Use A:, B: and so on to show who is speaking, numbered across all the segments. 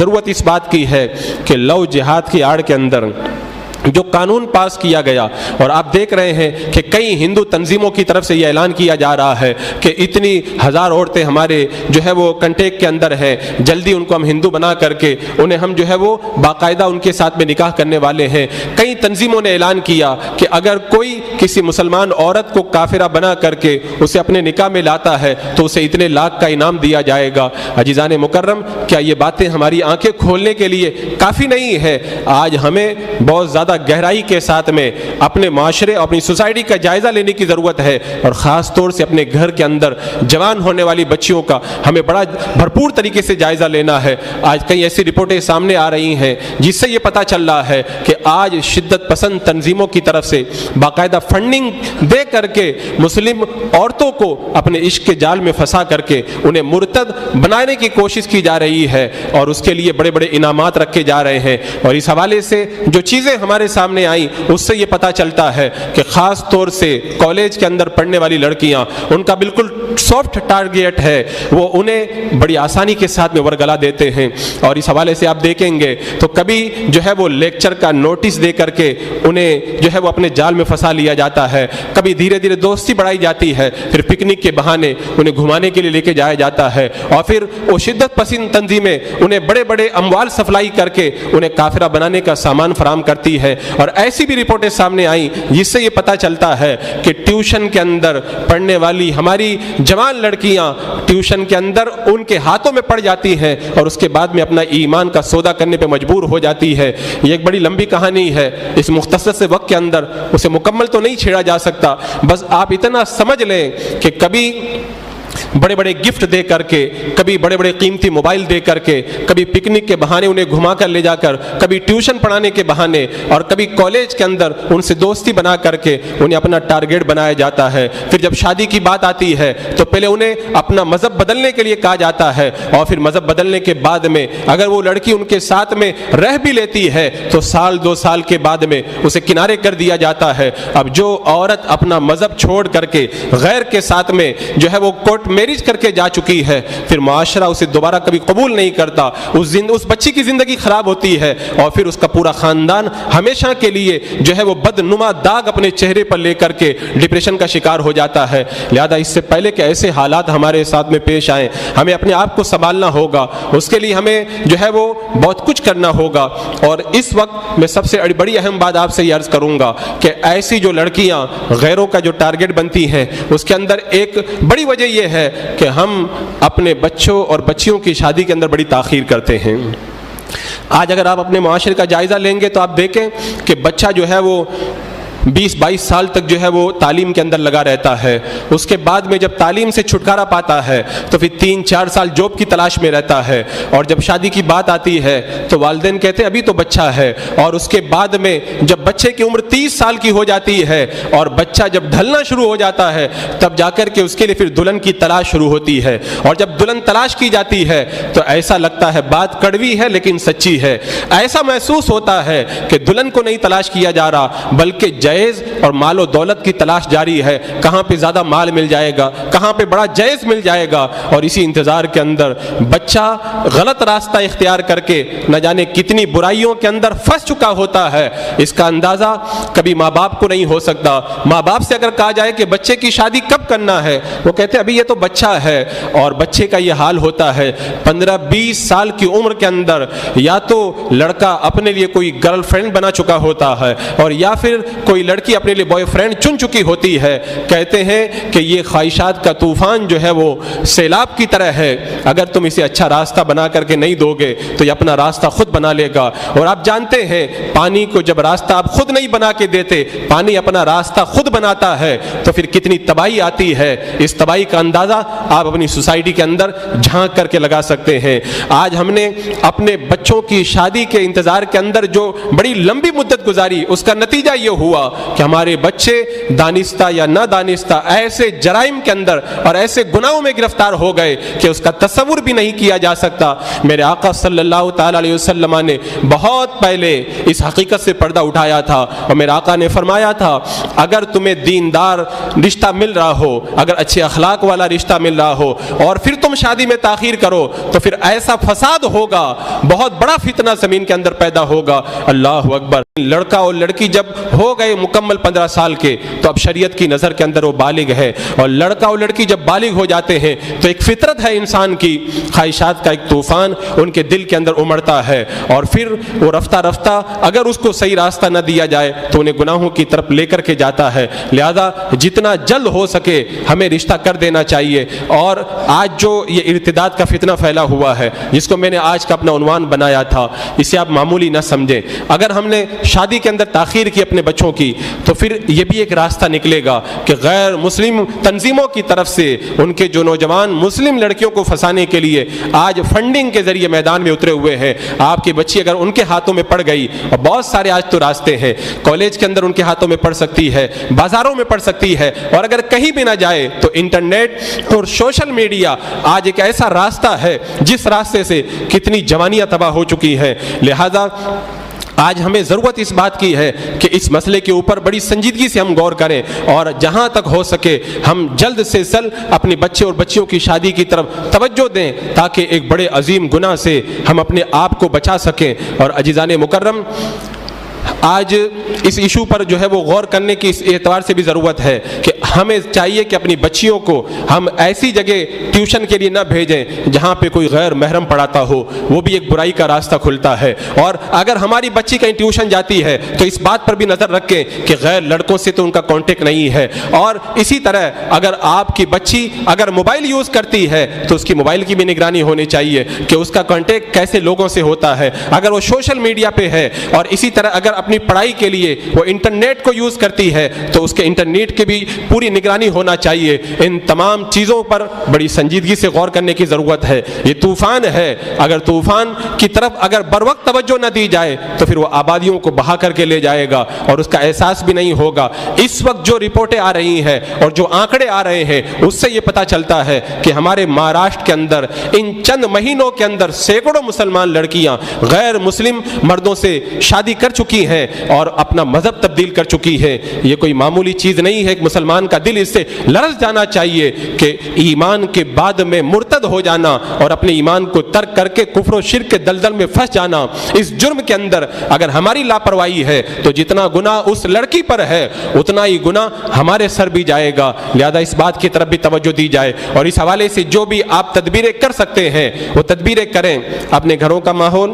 A: ضرورت اس بات کی ہے کہ لو جہاد کی آڑ کے اندر جو قانون پاس کیا گیا، اور آپ دیکھ رہے ہیں کہ کئی ہندو تنظیموں کی طرف سے یہ اعلان کیا جا رہا ہے کہ اتنی ہزار عورتیں ہمارے جو ہے وہ کنٹیکٹ کے اندر ہیں، جلدی ان کو ہم ہندو بنا کر کے انہیں ہم جو ہے وہ باقاعدہ ان کے ساتھ میں نکاح کرنے والے ہیں۔ کئی تنظیموں نے اعلان کیا کہ اگر کوئی کسی مسلمان عورت کو کافرہ بنا کر کے اسے اپنے نکاح میں لاتا ہے تو اسے اتنے لاکھ کا انعام دیا جائے گا۔ عزیزان مکرم، کیا یہ باتیں ہماری آنکھیں کھولنے کے لیے کافی نہیں ہے؟ آج ہمیں بہت زیادہ گہرائی کے ساتھ میں اپنے معاشرے اور اپنی سوسائٹی کا جائزہ لینے کی ضرورت ہے، اور خاص طور سے اپنے گھر کے اندر جوان ہونے والی بچیوں کا ہمیں بڑا بھرپور طریقے سے جائزہ لینا ہے۔ آج کئی ایسی رپورٹیں سامنے آ رہی ہیں جس سے یہ پتہ چل رہا ہے کہ آج شدت پسند تنظیموں کی طرف سے باقاعدہ فنڈنگ دے کر کے مسلم عورتوں کو اپنے عشق کے جال میں پھنسا کر کے انہیں مرتد بنانے کی کوشش کی جا رہی ہے، اور اس کے لیے بڑے بڑے انعامات رکھے جا رہے ہیں۔ اور اس حوالے سے جو چیزیں ہمارے سامنے آئیں اس سے یہ پتہ چلتا ہے کہ خاص طور سے کالج کے اندر پڑھنے والی لڑکیاں، ان کا بالکل سافٹ ٹارگیٹ ہے، وہ انہیں بڑی آسانی کے ساتھ میں ورگلا دیتے ہیں۔ اور اس حوالے سے آپ دیکھیں گے تو کبھی جو ہے وہ لیکچر کا نوٹس دے کر کے انہیں جو ہے وہ اپنے جال میں پھنسا لیا جاتا ہے، کبھی دھیرے دھیرے دوستی بڑھائی جاتی ہے، پھر پکنک کے بہانے انہیں گھمانے کے لیے لے کے جایا جاتا ہے، اور پھر وہ شدت پسند تنظیمیں انہیں بڑے بڑے اموال سپلائی کر کے انہیں کافرہ بنانے کا سامان فراہم کرتی ہے۔ اور ایسی بھی رپورٹیں سامنے آئیں جس سے یہ پتہ چلتا ہے کہ ٹیوشن کے اندر پڑھنے والی ہماری جوان لڑکیاں ٹیوشن کے اندر ان کے ہاتھوں میں پڑ جاتی ہیں، اور اس کے بعد میں اپنا ایمان کا سودا کرنے پہ مجبور ہو جاتی ہے۔ یہ ایک بڑی لمبی کہانی ہے، اس مختصر سے وقت کے اندر اسے مکمل تو نہیں چھیڑا جا سکتا، بس آپ اتنا سمجھ لیں کہ کبھی بڑے بڑے گفٹ دے کر کے، کبھی بڑے بڑے قیمتی موبائل دے کر کے، کبھی پکنک کے بہانے انہیں گھما کر لے جا کر، کبھی ٹیوشن پڑھانے کے بہانے، اور کبھی کالج کے اندر ان سے دوستی بنا کر کے انہیں اپنا ٹارگیٹ بنایا جاتا ہے۔ پھر جب شادی کی بات آتی ہے تو پہلے انہیں اپنا مذہب بدلنے کے لیے کہا جاتا ہے، اور پھر مذہب بدلنے کے بعد میں اگر وہ لڑکی ان کے ساتھ میں رہ بھی لیتی ہے تو سال دو سال کے بعد میں اسے کنارے کر دیا جاتا ہے۔ اب جو عورت اپنا مذہب چھوڑ کر کے غیر کے ساتھ میں جو ہے وہ کورٹ میرج کر کے جا چکی ہے، پھر معاشرہ اسے دوبارہ کبھی قبول نہیں کرتا، اس بچی کی زندگی خراب ہوتی ہے، اور پھر اس کا پورا خاندان ہمیشہ کے لیے جو ہے وہ بدنما داغ اپنے چہرے پر لے کر کے ڈپریشن کا شکار ہو جاتا ہے۔ لہذا اس سے پہلے کہ ایسے حالات ہمارے ساتھ میں پیش آئیں، ہمیں اپنے آپ کو سنبھالنا ہوگا، اس کے لیے ہمیں جو ہے وہ بہت کچھ کرنا ہوگا۔ اور اس وقت میں سب سے بڑی اہم بات آپ سے یہ عرض کروں گا کہ ایسی جو لڑکیاں غیروں کا جو ٹارگیٹ بنتی ہیں، اس کے اندر ایک بڑی وجہ یہ ہے کہ ہم اپنے بچوں اور بچیوں کی شادی کے اندر بڑی تاخیر کرتے ہیں۔ آج اگر آپ اپنے معاشرے کا جائزہ لیں گے تو آپ دیکھیں کہ بچہ جو ہے وہ 20-22 سال تک جو ہے وہ تعلیم کے اندر لگا رہتا ہے، اس کے بعد میں جب تعلیم سے چھٹکارا پاتا ہے تو پھر 3-4 سال جاب کی تلاش میں رہتا ہے، اور جب شادی کی بات آتی ہے تو والدین کہتے ہیں ابھی تو بچہ ہے، اور اس کے بعد میں جب بچے کی عمر 30 سال کی ہو جاتی ہے اور بچہ جب ڈھلنا شروع ہو جاتا ہے تب جا کر کے اس کے لیے پھر دلہن کی تلاش شروع ہوتی ہے، اور جب دلہن تلاش کی جاتی ہے تو ایسا لگتا ہے بات کڑوی ہے لیکن سچی ہے، ایسا محسوس ہوتا ہے کہ دلہن کو نہیں تلاش کیا جا رہا بلکہ جائز اور مال و دولت کی تلاش جاری ہے، کہاں پہ زیادہ مال مل جائے گا، کہاں پہ بڑا جائز مل جائے گا، اور اسی انتظار کے اندر بچہ غلط راستہ اختیار کر کے نہ جانے کتنی برائیوں کے اندر پھنس چکا ہوتا ہے۔ اس کا اندازہ کبھی ماں باپ کو نہیں ہو سکتا۔ ماں باپ سے اگر کہا جائے کہ بچے کی شادی کب کرنا ہے، وہ کہتے ہیں ابھی یہ تو بچہ ہے، اور بچے کا یہ حال ہوتا ہے 15-20 سال کی عمر کے اندر یا تو لڑکا اپنے لیے کوئی گرل فرینڈ بنا چکا ہوتا ہے، اور یا پھر کوئی لڑکی اپنے لیے بوائے فرینڈ چن چکی ہوتی ہے۔ کہتے ہیں کہ یہ خواہشات کا طوفان جو ہے وہ سیلاب کی طرح ہے، اگر تم اسے اچھا راستہ بنا کر کے نہیں دو گے تو یہ اپنا راستہ خود بنا لے گا، اور آپ جانتے ہیں پانی کو جب راستہ آپ خود نہیں بنا کے دیتے، پانی اپنا راستہ خود بناتا ہے تو پھر کتنی تباہی آتی ہے۔ اس تباہی کا اندازہ آپ اپنی سوسائٹی کے اندر جھانک کر کے لگا سکتے ہیں۔ آج ہم نے اپنے بچوں کی شادی کے انتظار کے اندر جو بڑی لمبی مدت گزاری، اس کا نتیجہ یہ ہوا کہ ہمارے بچے دانستہ یا نہ دانستہ ایسے جرائم کے اندر اور ایسے گناہوں میں گرفتار ہو گئے کہ اس کا تصور بھی نہیں کیا جا سکتا۔ میرے آقا صلی اللہ تعالیٰ علیہ وسلم نے بہت پہلے اس حقیقت سے پردہ اٹھایا تھا، اور میرے آقا نے فرمایا تھا اگر تمہیں دیندار رشتہ مل رہا ہو، اگر اچھے اخلاق والا رشتہ مل رہا ہو اور پھر تم شادی میں تاخیر کرو تو پھر ایسا فساد ہوگا، بہت بڑا فتنہ زمین کے اندر پیدا ہوگا۔ اللہ اکبر۔ لڑکا اور لڑکی جب ہو گئے مکمل 15 سال کے تو اب شریعت کی نظر کے اندر وہ بالغ ہے، اور لڑکا اور لڑکی جب بالغ ہو جاتے ہیں تو ایک فطرت ہے انسان کی، خواہشات کا ایک طوفان ان کے دل کے اندر امڑتا ہے، اور پھر وہ رفتہ رفتہ اگر اس کو صحیح راستہ نہ دیا جائے تو انہیں گناہوں کی طرف لے کر کے جاتا ہے۔ لہذا جتنا جلد ہو سکے ہمیں رشتہ کر دینا چاہیے۔ اور آج جو یہ ارتداد کا فتنہ پھیلا ہوا ہے جس کو میں نے آج کا اپنا عنوان بنایا تھا، اسے آپ معمولی نہ سمجھیں۔ اگر ہم نے شادی کے اندر تاخیر کی اپنے بچوں کی تو پھر یہ بھی ایک راستہ نکلے گا کہ غیر مسلم تنظیموں کی طرف سے ان کے جو نوجوان مسلم لڑکیوں کو پھنسانے کے لیے آج فنڈنگ کے ذریعے میدان میں اترے ہوئے ہیں۔ آپ کی بچی اگر ان کے ہاتھوں میں پڑ گئی، اور بہت سارے آج تو راستے ہیں، کالج کے اندر ان کے ہاتھوں میں پڑ سکتی ہے، بازاروں میں پڑ سکتی ہے، اور اگر کہیں بھی نہ جائے تو انٹرنیٹ اور سوشل میڈیا آج ایک ایسا راستہ ہے جس راستے سے کتنی جوانیاں تباہ ہو چکی ہیں۔ لہذا آج ہمیں ضرورت اس بات کی ہے کہ اس مسئلے کے اوپر بڑی سنجیدگی سے ہم غور کریں، اور جہاں تک ہو سکے ہم جلد سے جلد اپنے بچے اور بچیوں کی شادی کی طرف توجہ دیں تاکہ ایک بڑے عظیم گناہ سے ہم اپنے آپ کو بچا سکیں۔ اور عزیزان مکرم، آج اس ایشو پر جو ہے وہ غور کرنے کی اس اعتبار سے بھی ضرورت ہے کہ ہمیں چاہیے کہ اپنی بچیوں کو ہم ایسی جگہ ٹیوشن کے لیے نہ بھیجیں جہاں پہ کوئی غیر محرم پڑھاتا ہو، وہ بھی ایک برائی کا راستہ کھلتا ہے۔ اور اگر ہماری بچی کہیں ٹیوشن جاتی ہے تو اس بات پر بھی نظر رکھیں کہ غیر لڑکوں سے تو ان کا کانٹیکٹ نہیں ہے۔ اور اسی طرح اگر آپ کی بچی اگر موبائل یوز کرتی ہے تو اس کی موبائل کی بھی نگرانی ہونی چاہیے کہ اس کا کانٹیکٹ کیسے لوگوں سے ہوتا ہے، اگر وہ سوشل میڈیا پہ ہے، اور اسی طرح اگر اپنی پڑھائی کے لیے وہ انٹرنیٹ کو یوز کرتی ہے تو اس کے انٹرنیٹ کی بھی پوری نگرانی ہونا چاہیے۔ ان تمام چیزوں پر بڑی سنجیدگی سے غور کرنے کی ضرورت ہے۔ یہ طوفان ہے، اگر طوفان کی طرف اگر بر وقت توجہ نہ دی جائے تو پھر وہ آبادیوں کو بہا کر کے لے جائے گا اور اس کا احساس بھی نہیں ہوگا۔ اس وقت جو رپورٹیں آ رہی ہیں اور جو آنکڑے آ رہے ہیں اس سے یہ پتہ چلتا ہے کہ ہمارے مہاراشٹر کے اندر ان چند مہینوں کے اندر سینکڑوں مسلمان لڑکیاں غیر مسلم مردوں سے شادی کر چکی ہیں اور اپنا مذہب تبدیل کر چکی ہے۔ یہ کوئی معمولی چیز نہیں ہے، ایک مسلمان کا دل اس سے لرز جانا چاہیے کہ ایمان کے بعد میں مرتد ہو جانا اور اپنے ایمان کو ترک کر کے کفر و شرک کے دلدل میں پھنس جانا، اس جرم کے اندر اگر ہماری لاپرواہی ہے تو جتنا گناہ اس لڑکی پر ہے اتنا ہی گناہ ہمارے سر بھی جائے گا۔ لہذا اس بات کی طرف بھی توجہ دی جائے، اور اس حوالے سے جو بھی آپ تدبیریں کر سکتے ہیں وہ تدبیریں کریں۔ اپنے گھروں کا ماحول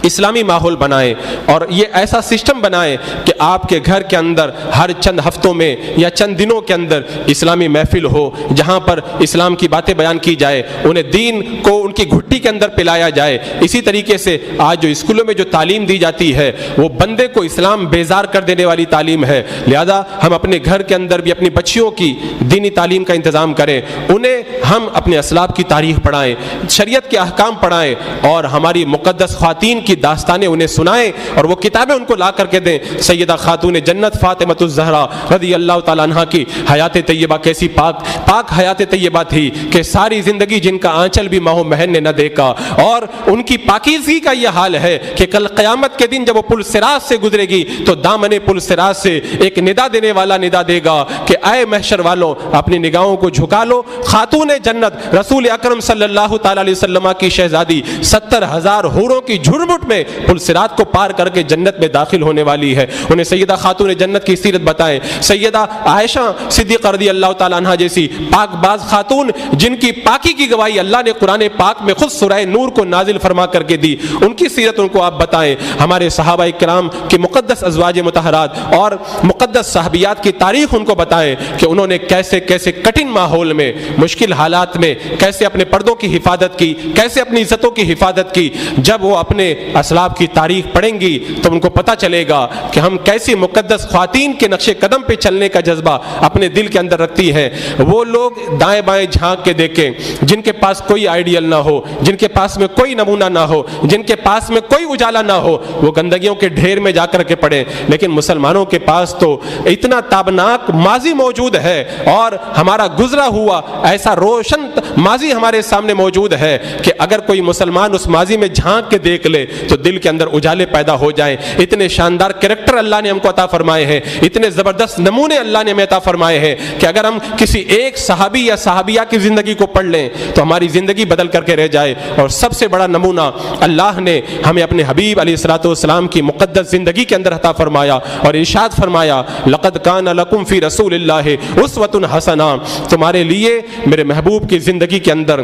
A: اسلامی ماحول بنائیں، اور یہ ایسا سسٹم بنائیں کہ آپ کے گھر کے اندر ہر چند ہفتوں میں یا چند دنوں کے اندر اسلامی محفل ہو جہاں پر اسلام کی باتیں بیان کی جائے، انہیں دین کو ان کی گھٹی کے اندر پلایا جائے۔ اسی طریقے سے آج جو اسکولوں میں جو تعلیم دی جاتی ہے وہ بندے کو اسلام بیزار کر دینے والی تعلیم ہے۔ لہذا ہم اپنے گھر کے اندر بھی اپنی بچیوں کی دینی تعلیم کا انتظام کریں، انہیں ہم اپنے اسلاف کی تاریخ پڑھائیں، شریعت کے احکام پڑھائیں، اور ہماری مقدس خواتین کی داستانیں انہیں سنائیں اور وہ کتابیں ان کو لا کر کے دیں۔ سیدہ خاتون جنت فاطمۃ الزہرا رضی اللہ تعالیٰ عنہ کی حیات طیبہ کیسی پاک حیات طیبہ تھی کہ ساری زندگی جن کا آنچل بھی ماہ و مہن نے نہ دیکھا، اور ان کی پاکیزگی کا یہ حال ہے کہ کل قیامت کے دن جب وہ پل صراط سے گزرے گی تو دامن پل صراط سے ایک ندا دینے والا ندا دے گا کہ اے محشر والوں اپنی نگاہوں کو جھکا لو، خاتون جنت رسول اکرم صلی اللہ تعالیٰ علیہ وسلم کی شہزادی 70,000 حوروں کی جھرمٹ میں پل صراط کو پار کر کے جنت میں داخل ہونے والی ہے۔ انہیں سیدہ خاتون جنت کی سیرت بتائیں، سیدہ عائشہ صدیقہ رضی اللہ تعالیٰ عنہ جیسی پاک باز خاتون جن کی پاکی کی گواہی اللہ نے قرآن پاک میں خود سورہ نور کو نازل فرما کر کے دی، ان کی سیرت ان کو آپ بتائیں۔ ہمارے صحابہ کرام کے مقدس ازواج مطہرات اور مقدس صحابیات کی تاریخ ان کو بتائیں کہ انہوں نے کیسے کیسے کٹھن ماحول میں، مشکل حالات میں کیسے اپنے پردوں کی حفاظت کی، کیسے اپنی عزتوں کی حفاظت کی۔ جب وہ اپنے اسلاف کی تاریخ پڑھیں گی تو ان کو پتہ چلے گا کہ ہم کیسی مقدس خواتین کے نقش قدم پہ چلنے کا جذبہ اپنے دل کے اندر رکھتی ہیں۔ وہ لوگ دائیں بائیں جھانک کے دیکھیں جن کے پاس کوئی آئیڈیل نہ ہو، جن کے پاس میں کوئی نمونہ نہ ہو، جن کے پاس میں کوئی اجالا نہ ہو، وہ گندگیوں کے ڈھیر میں جا کر کے پڑھیں، لیکن مسلمانوں کے پاس تو اتنا تابناک ماضی موجود ہے اور ہمارا گزرا ہوا ایسا روشن ماضی ہمارے سامنے موجود ہے کہ اگر کوئی مسلمان اس ماضی میں جھانک کے دیکھ لے تو دل کے اندر اجالے پیدا ہو جائیں۔ اتنے شاندار کریکٹر اللہ نے ہم کو عطا فرمائے ہیں، اتنے زبردست نمونے اللہ نے ہمیں عطا فرمائے ہیں کہ اگر ہم کسی ایک صحابی یا صحابیہ کی زندگی کو پڑھ لیں تو ہماری زندگی بدل کر کے رہ جائے۔ اور سب سے بڑا نمونہ اللہ نے ہمیں اپنے حبیب علیہ الصلوۃ والسلام کی مقدس زندگی کے اندر عطا فرمایا اور ارشاد فرمایا لقد کان لکم فی رسول اللہ اسوۃ حسنہ، تمہارے لیے میرے محبوب کی زندگی کے اندر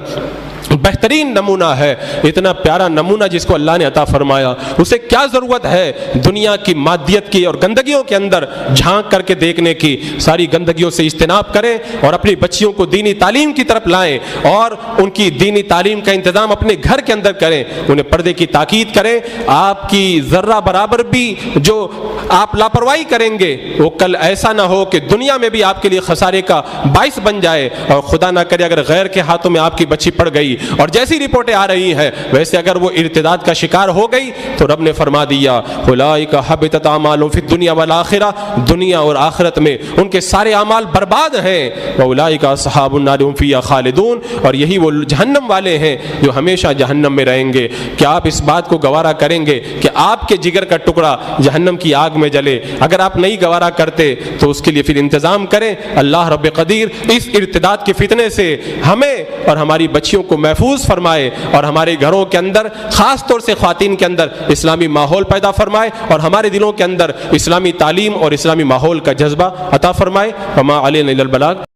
A: بہترین نمونہ ہے۔ اتنا پیارا نمونہ جس کو اللہ نے عطا فرمایا، اسے کیا ضرورت ہے دنیا کی مادیت کی اور گندگیوں کے اندر جھانک کر کے دیکھنے کی۔ ساری گندگیوں سے اجتناب کریں اور اپنی بچیوں کو دینی تعلیم کی طرف لائیں اور ان کی دینی تعلیم کا انتظام اپنے گھر کے اندر کریں، انہیں پردے کی تاکید کریں۔ آپ کی ذرہ برابر بھی جو آپ لاپرواہی کریں گے وہ کل ایسا نہ ہو کہ دنیا میں بھی آپ کے لیے خسارے کا باعث بن جائے، اور خدا نہ کرے اگر غیر کے ہاتھوں میں آپ کی بچی پڑ گئی اور جیسی رپورٹیں آ رہی ہیں ویسے اگر وہ ارتداد کا شکار ہو گئی تو رب نے فرما دیا اولئک حبطت اعمالهم فی الدنیا والآخرہ، دنیا اور آخرت میں ان کے سارے اعمال برباد ہیں۔ واولئک اصحاب النار هم فیہا خالدون، اور یہی وہ جہنم والے ہیں جو ہمیشہ جہنم میں رہیں گے۔ کیا آپ اس بات کو گوارا کریں گے کہ آپ کے جگر کا ٹکڑا جہنم کی آگ میں جلے؟ اگر آپ نہیں گوارا کرتے تو اس کے لیے پھر انتظام کریں۔ اللہ رب قدیر اس ارتداد کے فتنے سے ہمیں اور ہماری بچیوں کو محفوظ فرمائے اور ہمارے گھروں کے اندر خاص طور سے خواتین کے اندر اسلامی ماحول پیدا فرمائے اور ہمارے دلوں کے اندر اسلامی تعلیم اور اسلامی ماحول کا جذبہ عطا فرمائے۔ وما علینا الا البلاغ۔